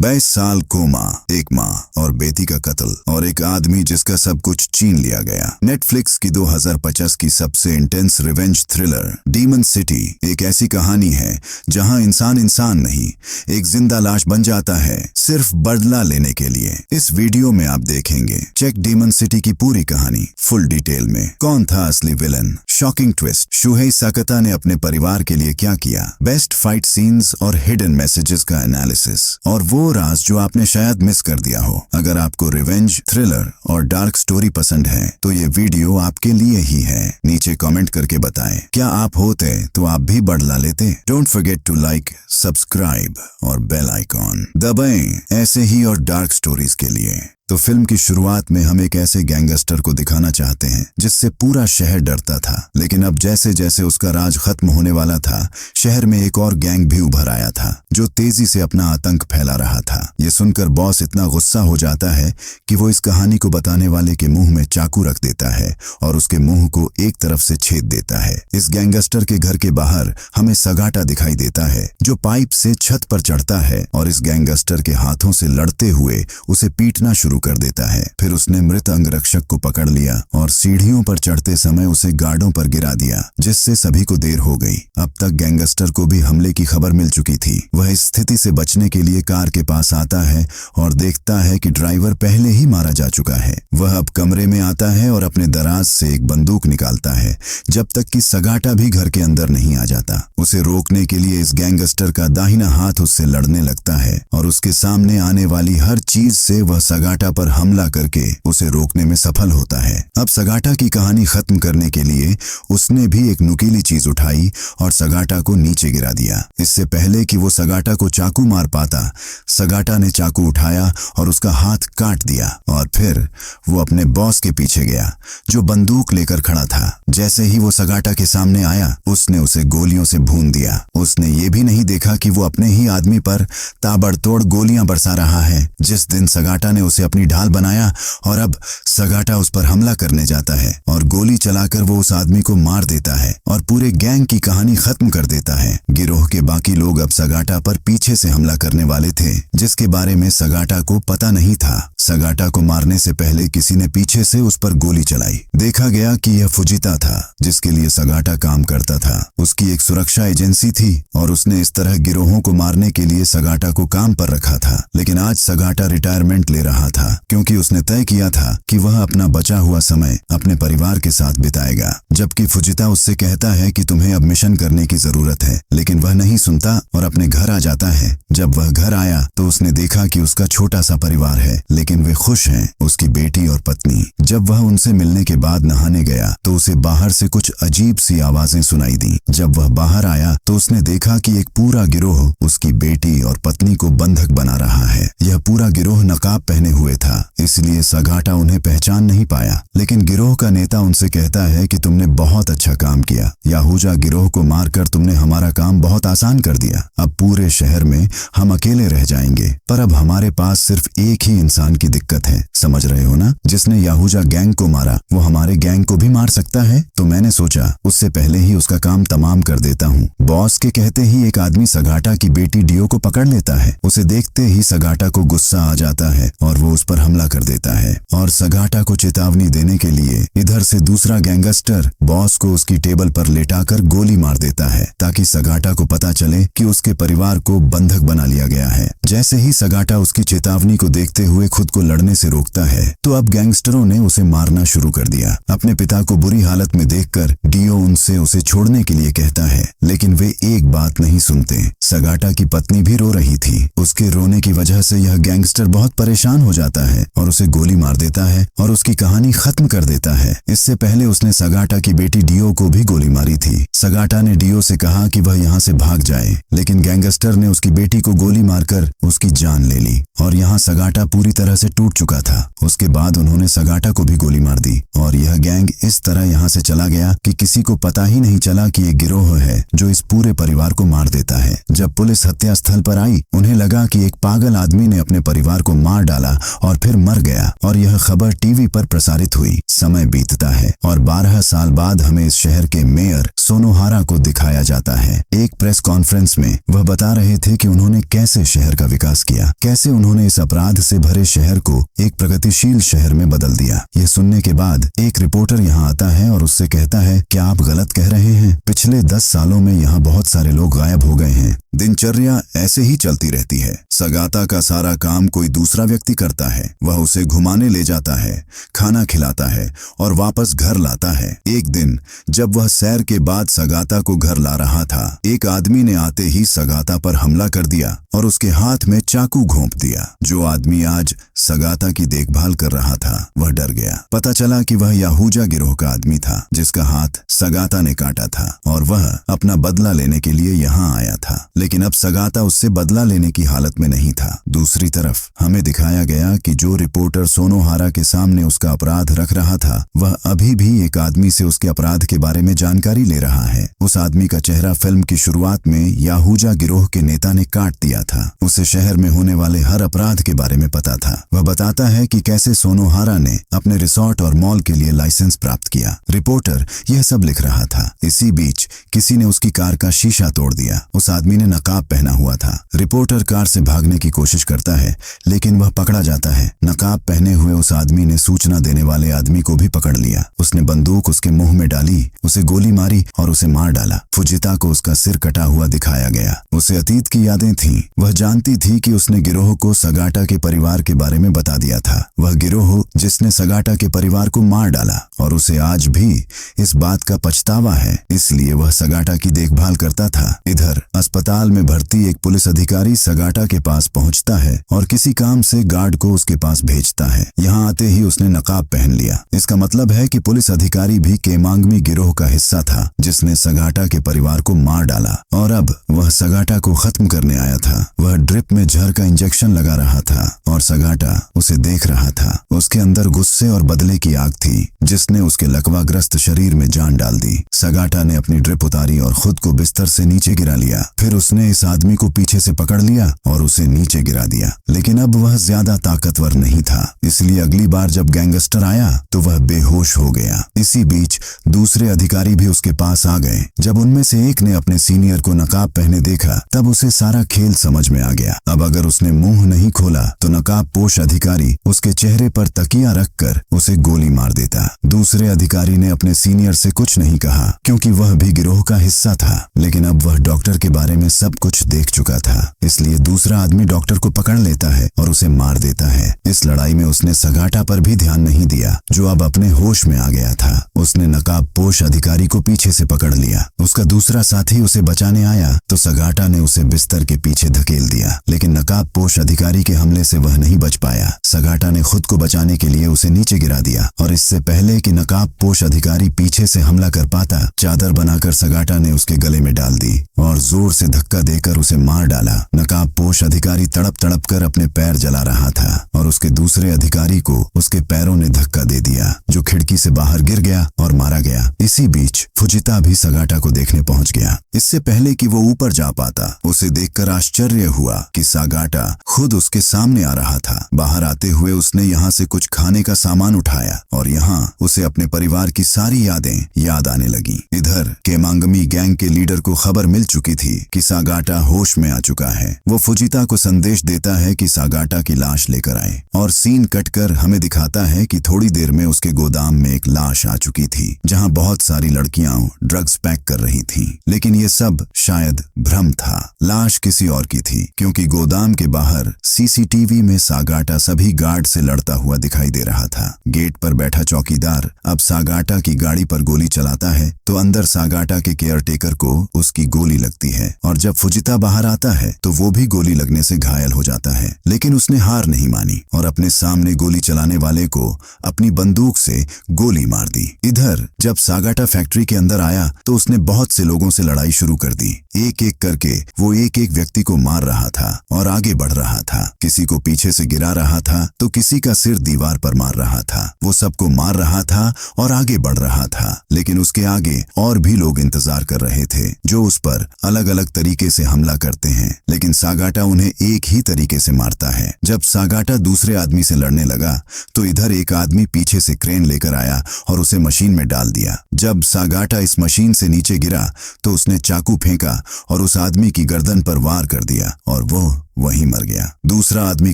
22 साल कोमा, एक माँ और बेटी का कत्ल और एक आदमी जिसका सब कुछ छीन लिया गया। नेटफ्लिक्स की 2050 की सबसे intense revenge thriller demon city एक ऐसी कहानी है जहां इंसान नहीं, एक जिंदा लाश बन जाता है सिर्फ बदला लेने के लिए। इस वीडियो में आप देखेंगे चेक डीमन सिटी की पूरी कहानी फुल डिटेल में। कौन था असली विलन, शॉकिंग ट्विस्ट, शुहेई साकाता ने अपने परिवार के लिए क्या किया, बेस्ट फाइट सीन्स और हिडन मैसेजेस का एनालिसिस और वो राज जो आपने शायद मिस कर दिया हो। अगर आपको रिवेंज, थ्रिलर और डार्क स्टोरी पसंद है तो ये वीडियो आपके लिए ही है। नीचे कमेंट करके बताएं, क्या आप होते तो आप भी बदला लेते? Don't forget to like, subscribe और बेल आइकॉन दबाएं ऐसे ही और डार्क स्टोरीज के लिए। तो फिल्म की शुरुआत में हम एक ऐसे गैंगस्टर को दिखाना चाहते हैं जिससे पूरा शहर डरता था, लेकिन अब जैसे जैसे उसका राज खत्म होने वाला था, शहर में एक और गैंग भी उभर आया था जो तेजी से अपना आतंक फैला रहा था। ये सुनकर बॉस इतना गुस्सा हो जाता है कि वो इस कहानी को बताने वाले के मुंह में चाकू रख देता है और उसके मुंह को एक तरफ से छेद देता है। इस गैंगस्टर के घर के बाहर हमें सगाटा दिखाई देता है जो पाइप से छत पर चढ़ता है और इस गैंगस्टर के हाथों से लड़ते हुए उसे पीटना शुरू कर देता है। फिर उसने मृत अंगरक्षक को पकड़ लिया और सीढ़ियों पर चढ़ते समय उसे गार्डों पर गिरा दिया, जिससे सभी को देर हो गई। अब तक गैंगस्टर को भी हमले की खबर मिल चुकी थी। वह इस स्थिति से बचने के लिए कार के पास आता है और देखता है कि ड्राइवर पहले ही मारा जा चुका है। वह अब कमरे में आता है और अपने दराज से एक बंदूक निकालता है जब तक कि सगाटा भी घर के अंदर नहीं आ जाता। उसे रोकने के लिए इस गैंगस्टर का दाहिना हाथ उससे लड़ने लगता है और उसके सामने आने वाली हर चीज से वह सगाटा पर हमला करके उसे रोकने में सफल होता है। अब सगाटा की कहानी खत्म करने के लिए उसने भी एक नुकीली चीज उठाई और सगाटा को नीचे गिरा दिया। इससे पहले कि वो सगाटा को चाकू मार पाता, सगाटा ने चाकू उठाया और उसका हाथ काट दिया और फिर वो अपने बॉस के पीछे गया जो बंदूक लेकर खड़ा था। जैसे ही वो सगाटा के सामने आया, उसने उसे गोलियों से भून दिया। उसने ये भी नहीं देखा कि वो अपने ही आदमी पर ताबड़तोड़ गोलियां बरसा रहा है। जिस दिन सगाटा ने उसे अपनी ढाल बनाया और अब सगाटा उस पर हमला करने जाता है और गोली चलाकर वो उस आदमी को मार देता है और पूरे गैंग की कहानी खत्म कर देता है। गिरोह के बाकी लोग अब सगाटा पर पीछे से हमला करने वाले थे, जिसके बारे में सगाटा को पता नहीं था। सगाटा को मारने से पहले किसी ने पीछे से उस पर गोली चलाई। देखा गया कि यह फुजिता था जिसके लिए सगाटा काम करता था। उसकी एक सुरक्षा एजेंसी थी और उसने इस तरह गिरोहों को मारने के लिए सगाटा को काम पर रखा था। लेकिन आज सगाटा रिटायरमेंट ले रहा था क्योंकि उसने तय किया था कि वह अपना बचा हुआ समय अपने परिवार के साथ बिताएगा। जबकि फुजिता उससे कहता है कि तुम्हें अब मिशन करने की जरूरत है, लेकिन वह नहीं सुनता और अपने घर आ जाता है। जब वह घर आया तो उसने देखा कि उसका छोटा सा परिवार है, लेकिन वे खुश हैं, उसकी बेटी और पत्नी। जब वह उनसे मिलने के बाद नहाने गया तो उसे बाहर से कुछ अजीब सी आवाजें सुनाई दी। जब वह बाहर आया तो उसने देखा कि एक पूरा गिरोह उसकी बेटी और पत्नी को बंधक बना रहा है। यह पूरा गिरोह नकाब पहने हुए था, इसलिए सगाटा उन्हें पहचान नहीं पाया। लेकिन गिरोह का नेता उनसे कहता है कि तुमने बहुत अच्छा काम किया, याहूजा गिरोह को मारकर तुमने हमारा काम बहुत आसान कर दिया। अब पूरे शहर में हम अकेले रह जाएंगे, पर अब हमारे पास सिर्फ एक ही इंसान की दिक्कत है, समझ रहे हो ना? जिसने याहूजा गैंग को मारा वो हमारे गैंग को भी मार सकता है। तो मैंने सोचा उससे पहले ही उसका काम तमाम कर देता हूँ। बॉस के कहते ही एक आदमी सगाटा की बेटी डियो को पकड़ लेता है। उसे देखते ही सगाटा को गुस्सा आ जाता है और वो उस पर हमला कर देता है और सगाटा को चेतावनी देने के लिए इधर से दूसरा गैंगस्टर बॉस को उसकी टेबल पर लेटाकर गोली मार देता है ताकि सगाटा को पता चले कि उसके परिवार को बंधक बना लिया गया है। जैसे ही सगाटा उसकी चेतावनी को देखते हुए खुद को लड़ने से रोकता है तो अब गैंगस्टरों ने उसे मारना शुरू कर दिया। अपने पिता को बुरी हालत में देखकर डियो उनसे उसे छोड़ने के लिए कहता है, लेकिन वे एक बात नहीं सुनते। सगाटा की पत्नी भी रो रही थी। उसके रोने की वजह से यह गैंगस्टर बहुत परेशान हो जाता है और उसे गोली मार देता है और उसकी कहानी खत्म कर देता है। इससे पहले उसने सगाटा की बेटी डियो को भी गोली मारी थी। सगाटा ने डियो से कहा कि वह यहाँ से भाग जाए, लेकिन गैंगस्टर ने उसकी बेटी को गोली मारकर उसकी जान ले ली और यहाँ सगाटा पूरी तरह से टूट चुका था। उसके बाद उन्होंने सगाटा को भी गोली मार दी और यह गैंग इस तरह यहाँ से चला गया कि किसी को पता ही नहीं चला कि ये गिरोह है जो इस पूरे परिवार को मार देता है। जब पुलिस हत्या स्थल पर आई, उन्हें लगा कि एक पागल आदमी ने अपने परिवार को मार डाला और फिर मर गया और यह खबर टीवी पर प्रसारित हुई। समय बीतता है और 12 साल बाद हमें इस शहर के मेयर सोनोहारा को दिखाया जाता है। एक प्रेस कॉन्फ्रेंस में वह बता रहे थे कि उन्होंने कैसे शहर का विकास किया, कैसे उन्होंने इस अपराध से भरे शहर को एक प्रगतिशील शहर में बदल दिया। यह सुनने के बाद एक रिपोर्टर यहाँ आता है और उससे कहता है, क्या आप गलत कह रहे हैं? पिछले 10 सालों में यहाँ बहुत सारे लोग गायब हो गए हैं। दिनचर्या ऐसे ही चलती रहती है। सगाता का सारा काम कोई दूसरा व्यक्ति करता है। वह उसे घुमाने ले जाता है, खाना खिलाता है और वापस घर लाता है। एक दिन जब वह सैर के बाद सगाता को घर ला रहा था, एक आदमी ने आते ही सगाता पर हमला कर दिया और उसके हाथ में चाकू घोंप दिया। जो आदमी आज सगाता की देखभाल कर रहा था वह डर गया। पता चला कि वह याहूजा गिरोह का आदमी था जिसका हाथ सगाता ने काटा था और वह अपना बदला लेने के लिए यहाँ आया था। लेकिन अब सगाता उससे बदला लेने की हालत में नहीं था। दूसरी तरफ हमें दिखाया गया कि जो रिपोर्टर सोनोहारा के सामने उसका अपराध रख रहा था, वह अभी भी एक आदमी से उसके अपराध के बारे में जानकारी ले रहा है। उस आदमी का चेहरा फिल्म की शुरुआत में याहूजा गिरोह के नेता ने काट दिया था। उसे शहर में होने वाले हर अपराध के बारे में पता था। वह बताता है कि कैसे सोनोहारा ने अपने रिसोर्ट और मॉल के लिए लाइसेंस प्राप्त किया। रिपोर्टर यह सब लिख रहा था। इसी बीच किसी ने उसकी कार का शीशा तोड़ दिया। उस आदमी ने नकाब पहना हुआ था। रिपोर्टर कार से भागने की कोशिश करता है लेकिन वह पकड़ा जाता है। नकाब पहने हुए उस आदमी ने सूचना देने वाले आदमी को भी पकड़ लिया। उसने बंदूक उसके मुंह में डाली, उसे गोली मारी और उसे मार डाला। फुजिता को उसका सिर कटा हुआ दिखाया गया। उसे अतीत की यादें थीं। वह जानती थी कि उसने गिरोह को सगाटा के परिवार के बारे में बता दिया था। वह गिरोह जिसने सगाटा के परिवार को मार डाला और उसे आज भी इस बात का पछतावा है, इसलिए वह सगाटा की देखभाल करता था। इधर अस्पताल में भर्ती एक पुलिस अधिकारी सगाटा के पास पहुंचता है और किसी काम से गार्ड को उसके पास भेजता है। यहाँ आते ही उसने नकाब पहन लिया। इसका मतलब है कि पुलिस अधिकारी भी केमांगमी गिरोह का हिस्सा था जिसने सगाटा के परिवार को मार डाला और अब वह सगाटा को खत्म करने आया था। वह ड्रिप में जहर का इंजेक्शन लगा रहा था और सगाटा उसे देख रहा था। उसके अंदर गुस्से और बदले की आग थी जिसने उसके लकवाग्रस्त शरीर में जान डाल दी। सगाटा ने अपनी ड्रिप उतारी और खुद को बिस्तर से नीचे गिरा लिया। फिर उसने इस आदमी को पीछे से पकड़ लिया और उसे नीचे गिरा दिया। लेकिन अब वह ज्यादा ताकतवर नहीं था, इसलिए अगली बार जब गैंगस्टर आया तो वह बेहोश हो गया। इसी बीच दूसरे अधिकारी भी उसके पास आ गए। जब उनमें से एक ने अपने सीनियर को नकाब पहने देखा तब उसे सारा खेल समझ में आ गया। अब अगर उसने मुंह नहीं खोला तो नकाब पोश अधिकारी उसके चेहरे पर तकिया रखकर उसे गोली मार देता। दूसरे अधिकारी ने अपने सीनियर से कुछ नहीं कहा क्योंकि वह भी गिरोह का हिस्सा था, लेकिन अब वह डॉक्टर के बारे में सब कुछ देख चुका था। इसलिए दूसरा आदमी डॉक्टर को पकड़ लेता है और उसे मार देता है। इस लड़ाई में उसने सगाटा पर भी ध्यान नहीं दिया जो अब अपने होश में आ गया था। उसने नकाब पोश अधिकारी को पीछे से पकड़ लिया। उसका दूसरा साथी उसे बचाने आया तो सगाटा ने उसे बिस्तर के पीछे धकेल दिया, लेकिन नकाब पोश अधिकारी के हमले से वह नहीं बच पाया। सगाटा ने खुद को बचाने के लिए उसे नीचे गिरा दिया और इससे पहले कि नकाब पोश अधिकारी पीछे से हमला कर पाता, चादर बनाकर सगाटा ने उसके गले में डाल दी और जोर से धक्का देकर उसे मार डाला। नकाब पोश अधिकारी तड़प तड़प कर अपने पैर जला रहा था और उसके दूसरे अधिकारी को उसके पैरों ने धक्का दे दिया जो खिड़की से बाहर गिर गया और मारा गया। इसी बीच फुजिता भी सगाटा को देखने पहुंच गया। इससे पहले कि वो ऊपर जा पाता, उसे देखकर आश्चर्य हुआ कि सगाटा खुद उसके सामने आ रहा था। बाहर आते हुए उसने यहाँ से कुछ खाने का सामान उठाया और यहाँ उसे अपने परिवार की सारी यादें याद आने लगी। इधर केमांगमी गैंग के लीडर को खबर मिल चुकी थी कि सगाटा होश में आ चुका है। वो फुजिता को संदेश देता है कि सगाटा की लाश लेकर आए और सीन कटकर हमें दिखाता है कि थोड़ी देर में उसके गोदाम में एक लाश आ चुकी थी जहाँ बहुत सारी लड़कियां ड्रग्स पैक कर रही थीं। लेकिन ये सब शायद भ्रम था। लाश किसी और की थी क्योंकि गोदाम के बाहर सीसीटीवी में सगाटा सभी गार्ड से लड़ता हुआ दिखाई दे रहा था। गेट पर बैठा चौकीदार अब सगाटा की गाड़ी पर गोली चलाता है तो अंदर सगाटा के केयरटेकर को उसकी गोली लगती है और जब फुजिता बाहर आता है तो वो भी गोली लगने से घायल हो जाता है। लेकिन उसने हार नहीं मानी और अपने सामने गोली चलाने वाले को अपनी बंदूक से गोली मार दी। इधर जब सगाटा फैक्ट्री के अंदर आया तो उसने बहुत से लोगों से लड़ाई शुरू कर दी। एक एक करके वो एक एक व्यक्ति को मार रहा था और आगे बढ़ रहा था। किसी को पीछे से गिरा रहा था तो किसी का सिर दीवार पर मार रहा था। वो सबको मार रहा था और आगे बढ़ रहा था, लेकिन उसके आगे और भी लोग इंतजार कर रहे थे जो उस पर अलग अलग तरीके से हमला करते हैं, लेकिन सगाटा उन्हें एक ही तरीके से मारता है। जब सगाटा दूसरे आदमी से लड़ने लगा तो इधर एक आदमी पीछे से क्रेन लेकर आया और उसे मशीन में डाल दिया। जब सागाटा इस मशीन से नीचे गिरा तो उसने चाकू फेंका और उस आदमी की गर्दन पर वार कर दिया और वो वहीं मर गया। दूसरा आदमी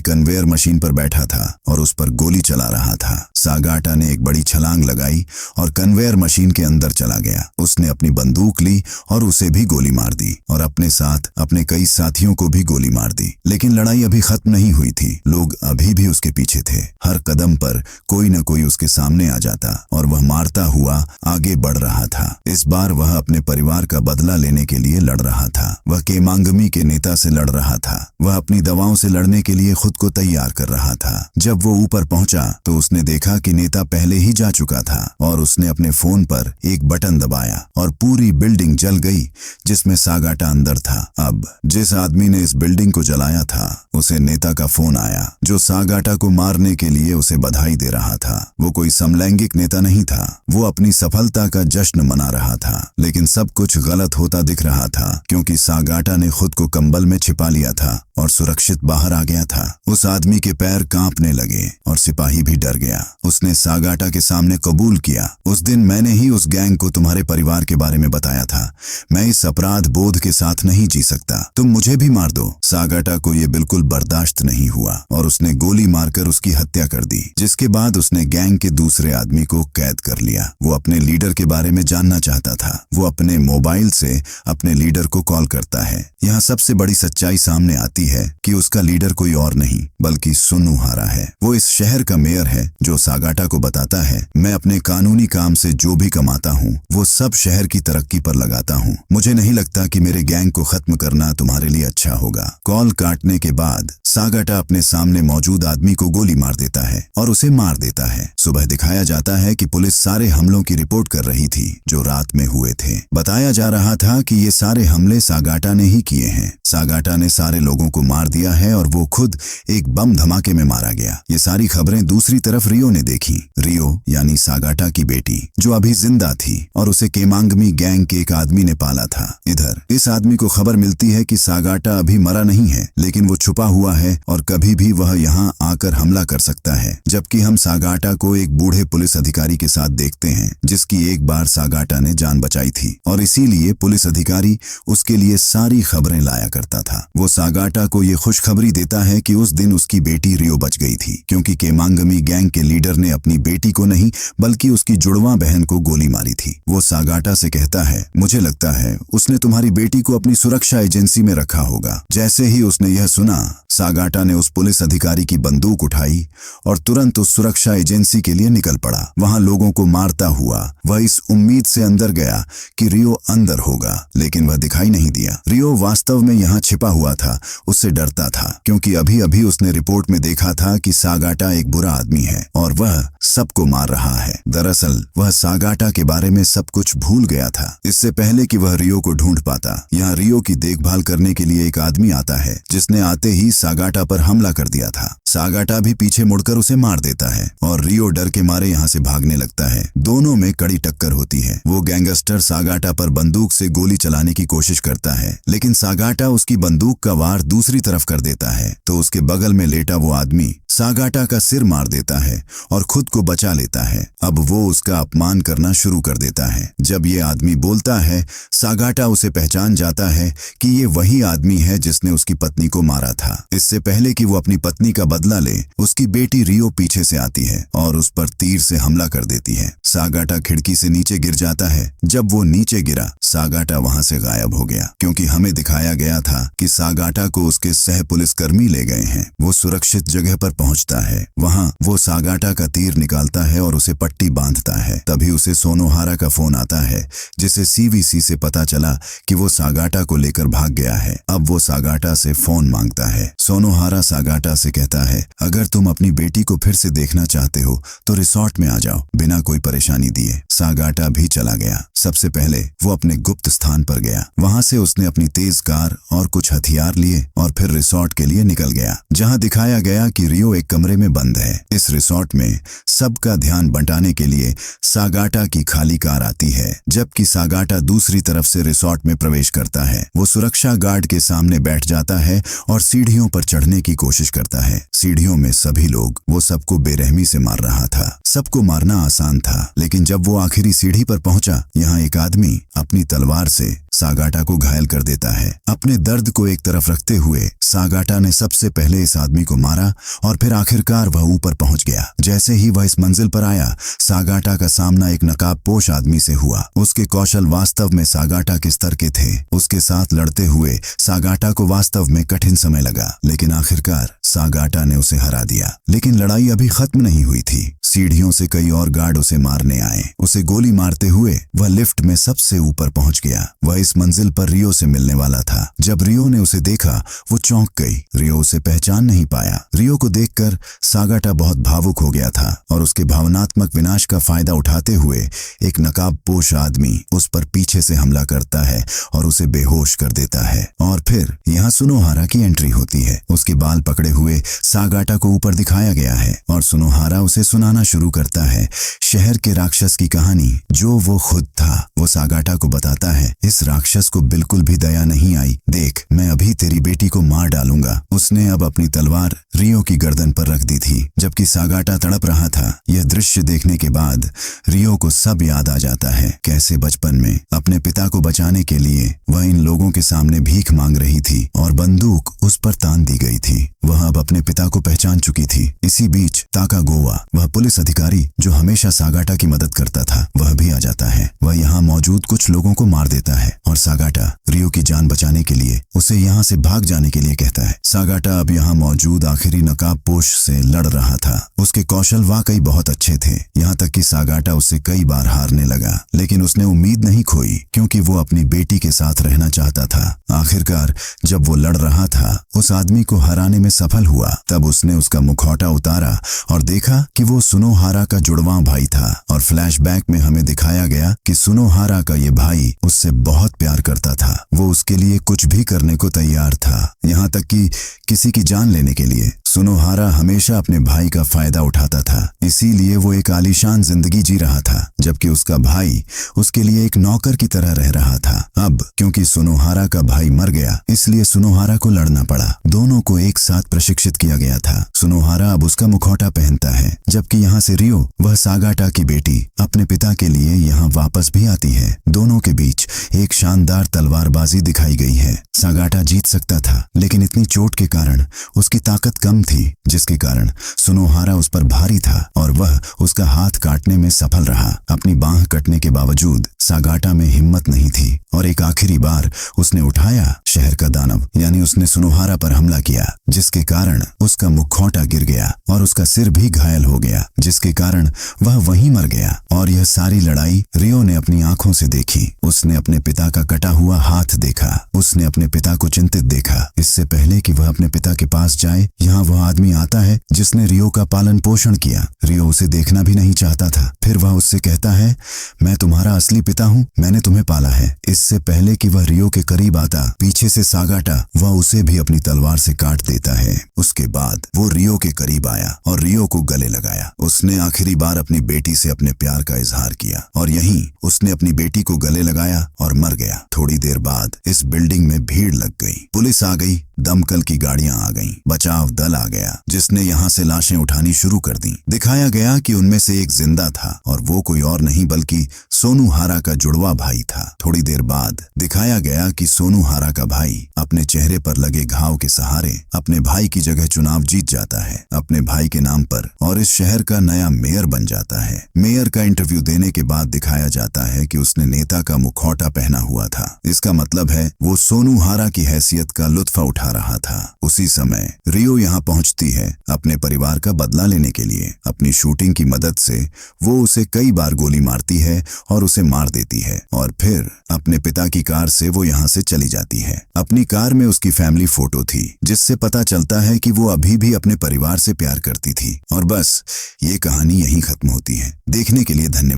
कन्वेयर मशीन पर बैठा था और उस पर गोली चला रहा था। सागाटा ने एक बड़ी छलांग लगाई और कन्वेयर मशीन के अंदर चला गया। उसने अपनी बंदूक ली और उसे भी गोली मार दी और अपने साथ अपने कई साथियों को भी गोली मार दी। लेकिन लड़ाई अभी खत्म नहीं हुई थी। लोग अभी भी उसके पीछे थे। हर कदम पर कोई न कोई उसके सामने आ जाता और वह मारता हुआ आगे बढ़ रहा था। इस बार वह अपने परिवार का बदला लेने के लिए लड़ रहा था। वह केमांगमी के नेता से लड़ रहा था। वह अपनी दवाओं से लड़ने के लिए खुद को तैयार कर रहा था। जब वो ऊपर पहुंचा तो उसने देखा कि नेता पहले ही जा चुका था और उसने अपने फोन पर एक बटन दबाया और पूरी बिल्डिंग जल गई जिसमें सागाटा अंदर था। अब जिस आदमी ने इस बिल्डिंग को जलाया था उसे नेता का फोन आया जो सागाटा को मारने के लिए उसे बधाई दे रहा था। वो कोई समलैंगिक नेता नहीं था। वो अपनी सफलता का जश्न मना रहा था। लेकिन सब कुछ गलत होता दिख रहा था क्योंकि सागाटा ने खुद को कंबल में छिपा लिया था और सुरक्षित बाहर आ गया था। उस आदमी के पैर कांपने लगे और सिपाही भी डर गया। उसने सागाटा के सामने कबूल किया, उस दिन मैंने ही उस गैंग को तुम्हारे परिवार के बारे में बताया था। मैं इस अपराध बोध के साथ नहीं जी सकता। तुम मुझे भी मार दो। सागाटा को यह बिल्कुल बर्दाश्त नहीं हुआ और उसने गोली मारकर उसकी हत्या कर दी। जिसके बाद उसने गैंग के दूसरे आदमी को कैद कर लिया। वो अपने लीडर के बारे में जानना चाहता था। वो अपने मोबाइल से अपने लीडर को कॉल करता है। यहाँ सबसे बड़ी सच्चाई सामने आती है कि उसका लीडर कोई और नहीं बल्कि सुनुहारा है। वो इस शहर का मेयर है जो सागाटा को बताता है, मैं अपने कानूनी काम से जो भी कमाता हूँ वो सब शहर की तरक्की पर लगाता हूँ। मुझे नहीं लगता कि मेरे गैंग को खत्म करना तुम्हारे लिए अच्छा होगा। कॉल काटने के बाद सागाटा अपने सामने मौजूद आदमी को गोली मार देता है और उसे मार देता है। सुबह दिखाया जाता है कि पुलिस सारे हमलों की रिपोर्ट कर रही थी जो रात में हुए थे। बताया जा रहा था कि ये सारे हमले सागाटा ने ही किए हैं। सागाटा ने सारे लोगों को मार दिया है और वो खुद एक बम धमाके में मारा गया। ये सारी खबरें दूसरी तरफ रियो ने देखी। रियो यानी सागाटा की बेटी जो अभी जिंदा थी और उसे केमांगमी गैंग के एक आदमी ने पाला था। इधर इस आदमी को खबर मिलती है कि सागाटा अभी मरा नहीं है लेकिन वो छुपा हुआ है और कभी भी वह यहाँ आकर हमला कर सकता है। जबकि हम सागाटा को एक बूढ़े पुलिस अधिकारी के साथ देखते हैं जिसकी एक बार सागाटा ने जान बचाई थी और इसीलिए पुलिस अधिकारी उसके लिए सारी खबरें लाया करता था। वो सागाटा को ये खुशखबरी देता है कि उस दिन उसकी बेटी रियो बच गई थी क्योंकि केमांगमी गैंग के लीडर ने अपनी बेटी को नहीं बल्कि उसकी जुड़वा बहन को गोली मारी थी। वो सागाटा से कहता है, मुझे लगता है उसने तुम्हारी बेटी को अपनी सुरक्षा एजेंसी में रखा होगा। जैसे ही उसने यह सुना सागाटा ने उस पुलिस अधिकारी की बंदूक उठाई और तुरंत उस सुरक्षा एजेंसी के लिए निकल पड़ा। वहां लोगों को मारता हुआ वह इस उम्मीद से अंदर गया कि रियो अंदर होगा लेकिन वह दिखाई नहीं दिया। रियो वास्तव में यहाँ छिपा हुआ था। उससे डरता था क्योंकि अभी अभी उसने रिपोर्ट में देखा था कि सागाटा एक बुरा आदमी है और वह सबको मार रहा है। दरअसल वह सागाटा के बारे में सब कुछ भूल गया था इससे पहले कि वह रियो को ढूंढ पाता। यहाँ रियो की देखभाल करने के लिए एक आदमी आता है जिसने आते ही सागाटा पर हमला कर दिया था। सागाटा भी पीछे मुड़कर उसे मार देता है और रियो डर के मारे यहाँ से भागने लगता है। दोनों में कड़ी टक्कर होती है। वो गैंगस्टर सागाटा पर बंदूक से गोली चलाने की कोशिश करता है लेकिन सागाटा उसकी बंदूक का वार दूसरी तरफ कर देता है तो उसके बगल में लेटा वो आदमी सागाटा का सिर मार देता है और खुद को बचा लेता है। अब वो उसका अपमान करना शुरू कर देता है। जब ये आदमी बोलता है सागाटा उसे पहचान जाता है कि ये वही आदमी है जिसने उसकी पत्नी को मारा था। इससे पहले कि वो अपनी पत्नी का बदला ले उसकी बेटी रियो पीछे से आती है और उस पर तीर से हमला कर देती है। सागाटा खिड़की से नीचे गिर जाता है। जब वो नीचे गिरा सागाटा वहां से गायब हो गया क्योंकि हमें दिखाया गया था कि सागाटा को उसके सह पुलिसकर्मी ले गए हैं। वो सुरक्षित जगह पर पहुंचता है। वहां वो सागाटा का तीर निकालता है और उसे पट्टी बांधता है। तभी उसे सोनोहारा का फोन आता है जिसे सीवीसी से पता चला कि वो सागाटा को लेकर भाग गया है। अब वो सागाटा से फोन मांगता है। सोनोहारा सागाटा से कहता है, अगर तुम अपनी बेटी को फिर से देखना चाहते हो तो रिसोर्ट में आ जाओ बिना कोई परेशानी दिए। सागाटा भी चला गया। सबसे पहले वो अपने गुप्त स्थान पर गया। वहां से उसने अपनी तेज कार और कुछ हथियार लिए और फिर रिसोर्ट के लिए निकल गया जहां दिखाया गया कि रियो एक कमरे में बंद है। इस रिसोर्ट में सबका ध्यान बंटाने के लिए सागाटा की खाली कार आती है जबकि सागाटा दूसरी तरफ से रिसोर्ट में प्रवेश करता है। वो सुरक्षा गार्ड के सामने बैठ जाता है और सीढ़ियों पर चढ़ने की कोशिश करता है। सीढ़ियों में सभी लोग, वो सबको बेरहमी से मार रहा था। सबको मारना आसान था, लेकिन जब वो आखिरी सीढ़ी पर पहुंचा, यहाँ एक आदमी अपनी तलवार से सागाटा को घायल कर देता है। अपने दर्द को एक तरफ रखते हुए सागाटा ने सबसे पहले इस आदमी को मारा और फिर आखिरकार वह ऊपर पहुंच गया। जैसे ही वह इस मंजिल पर आया, सागाटा का सामना एक नकाबपोश आदमी से हुआ। उसके कौशल वास्तव में सागाटा के स्तर के थे। उसके साथ लड़ते हुए सागाटा को वास्तव में कठिन समय लगा, लेकिन आखिरकार सागाटा ने उसे हरा दिया। लेकिन लड़ाई अभी खत्म नहीं हुई थी। सीढ़ियों से कई और गार्ड उसे मारने आए। उसे गोली मारते हुए वह लिफ्ट में सबसे ऊपर पहुंच गया। वह इस मंजिल पर रियो से मिलने वाला था। जब रियो ने उसे देखा, वो चौंक गई। रियो उसे पहचान नहीं पाया। रियो को देखकर सागाटा बहुत भावुक हो गया था और उसके भावनात्मक विनाश का फायदा उठाते हुए एक नकाबपोश आदमी उस पर पीछे से हमला करता है और उसे बेहोश कर देता है। और फिर यहाँ सुनोहारा की एंट्री होती है। उसके बाल पकड़े हुए सागाटा को ऊपर दिखाया गया है और सुनोहारा उसे सुनाना शुरू करता है शहर के राक्षस की कहानी, जो वो खुद था। वो सागाटा को बताता है, इस राक्षस को बिल्कुल भी दया नहीं आई। देख, मैं अभी तेरी बेटी को मार डालूंगा। उसने अब अपनी तलवार रियो की गर्दन पर रख दी थी, जबकि सागाटा तड़प रहा था। यह दृश्य देखने के बाद रियो को सब याद आ जाता है, कैसे बचपन में अपने पिता को बचाने के लिए वह इन लोगों के सामने भीख मांग रही थी और बंदूक उस पर तान दी गई थी। वह अब अपने पिता को पहचान चुकी थी। इसी बीच ताकागोवा, वह पुलिस अधिकारी जो हमेशा सागाटा की मदद करता था, वह भी आ जाता है। वह यहाँ मौजूद कुछ लोगों को मार देता है और सागाटा रियो की जान बचाने के लिए उसे यहाँ से भाग जाने के लिए कहता है। सागाटा अब यहाँ मौजूद आखिरी नकाबपोश से लड़ रहा था। उसके कौशल वाकई बहुत अच्छे थे, यहाँ तक कि सागाटा उससे कई बार हारने लगा, लेकिन उसने उम्मीद नहीं खोई, क्योंकि वो अपनी बेटी के साथ रहना चाहता था। आखिरकार जब वो लड़ रहा था, उस आदमी को हराने में सफल हुआ। तब उसने उसका मुखौटा उतारा और देखा कि वो सुनोहारा का जुड़वां भाई था। और फ्लैशबैक में हमें दिखाया गया कि सुनोहारा का ये भाई उससे बहुत प्यार करता था। वो उसके लिए कुछ भी करने को तैयार था, यहाँ तक कि किसी की जान लेने के लिए। सुनोहारा हमेशा अपने भाई का फायदा उठाता था, इसीलिए वो एक आलीशान जिंदगी जी रहा था, जबकि उसका भाई उसके लिए एक नौकर की तरह रह रहा था। अब क्योंकि सुनोहारा का भाई मर गया, इसलिए सुनोहारा को लड़ना पड़ा। दोनों को एक साथ प्रशिक्षित किया गया था। सुनोहारा अब उसका मुखौटा पहनता है, जबकि यहाँ से रियो, वह सागाटा की बेटी, अपने पिता के लिए यहाँ वापस भी आती है। दोनों के बीच एक शानदार तलवारबाजी दिखाई गई है। सागाटा जीत सकता था, लेकिन इतनी चोट के कारण उसकी ताकत कम थी, जिसके कारण सुनोहारा उस पर भारी था और वह उसका हाथ काटने में सफल रहा। अपनी बांह कटने के बावजूद सागाटा में हिम्मत नहीं थी और एक आखिरी बार उसने उठाया शहर का दानव, यानी उसने सुनोहारा पर हमला किया, जिसके कारण उसका मुखौटा गिर गया और उसका सिर भी घायल हो गया, जिसके कारण वह वहीं मर गया। और यह सारी लड़ाई रियो ने अपनी आंखों से देखी। उसने अपने पिता का कटा हुआ हाथ देखा। उसने अपने पिता को चिंतित देखा। इससे पहले कि वह अपने पिता के पास जाए, यहाँ वह आदमी आता है जिसने रियो का पालन पोषण किया। रियो उसे देखना भी नहीं चाहता था। फिर वह उससे कहता है, मैं तुम्हारा असली पिता हूँ, मैंने तुम्हें पाला है। इससे पहले कि वह रियो के करीब आता, पीछे से सागाटा वह उसे भी अपनी तलवार से काट देता है। उसके बाद वो रियो के करीब आया और रियो को गले लगाया। उसने आखिरी बार अपनी बेटी से अपने प्यार का इजहार किया और यहीं उसने अपनी बेटी को गले लगाया और मर गया। थोड़ी देर बाद इस बिल्डिंग में भीड़ लग गई। पुलिस आ गई, दमकल की गाड़ियां आ गईं, बचाव दल आ गया, जिसने यहाँ से लाशें उठानी शुरू कर दी। दिखाया गया कि उनमें से एक जिंदा था और वो कोई और नहीं बल्कि सोनूहारा का जुड़वा भाई था। थोड़ी देर बाद दिखाया गया कि सोनूहारा का भाई अपने चेहरे पर लगे घाव के सहारे अपने भाई की जगह चुनाव जीत जाता है अपने भाई के नाम पर और इस शहर का नया मेयर बन जाता है। मेयर का इंटरव्यू देने के बाद दिखाया जाता है कि उसने नेता का मुखौटा पहना हुआ था। इसका मतलब है वो सोनूहारा की हैसियत का लुत्फ उठा रहा था। उसी समय रियो यहाँ पहुंचती है अपने परिवार का बदला लेने के लिए। अपनी शूटिंग की मदद से वो उसे कई बार गोली मारती है और उसे मार देती है और फिर अपने पिता की कार से वो यहाँ से चली जाती है। अपनी कार में उसकी फैमिली फोटो थी, जिससे पता चलता है कि वो अभी भी अपने परिवार से प्यार करती थी। और बस ये कहानी यहीं खत्म होती है। देखने के लिए धन्यवाद।